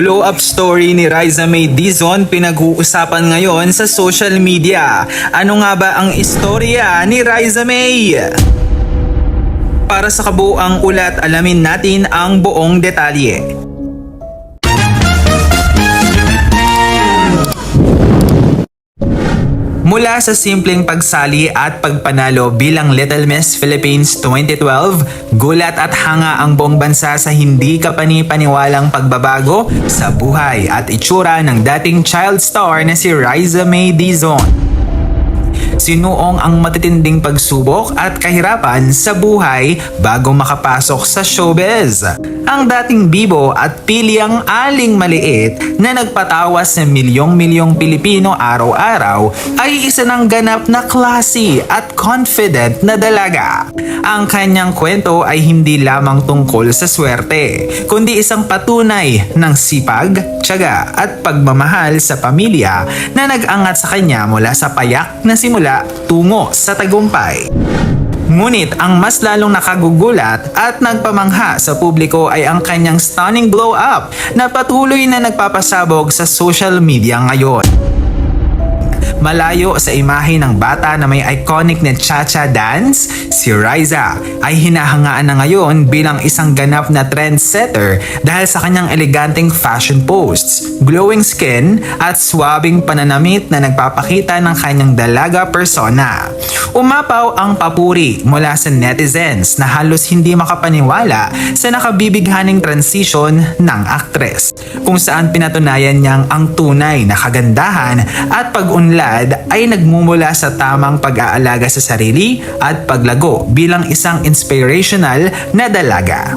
blow up story ni Riza May Dizon pinag-uusapan ngayon sa social media. Ano nga ba ang istorya ni Riza May? Para sa kabuuang ulat, alamin natin ang buong detalye. Mula sa simpleng pagsali at pagpanalo bilang Little Miss Philippines 2012, gulat at hanga ang buong bansa sa hindi kapani-paniwalang pagbabago sa buhay at itsura ng dating child star na si Riza May Dizon. Sinuong ang matitinding pagsubok at kahirapan sa buhay bago makapasok sa showbiz. Ang dating bibo at pilyang aling maliit na nagpatawas ng milyong-milyong Pilipino araw-araw ay isa ng ganap na classy at confident na dalaga. Ang kanyang kwento ay hindi lamang tungkol sa swerte, kundi isang patunay ng sipag, tiyaga at pagmamahal sa pamilya na nag-angat sa kanya mula sa payak na simula tungo sa tagumpay. Ngunit ang mas lalong nakagugulat at nagpamangha sa publiko ay ang kanyang stunning blow up na patuloy na nagpapasabog sa social media ngayon. Malayo sa imahe ng bata na may iconic na cha-cha dance, si Riza ay hinahangaan na ngayon bilang isang ganap na trendsetter dahil sa kanyang eleganteng fashion posts, glowing skin at swabing pananamit na nagpapakita ng kanyang dalaga persona. Umapaw ang papuri mula sa netizens na halos hindi makapaniwala sa nakabibighaning transition ng aktres, kung saan pinatunayan niyang ang tunay na kagandahan at pag-unlad ay nagmumula sa tamang pag-aalaga sa sarili at paglago bilang isang inspirational na dalaga.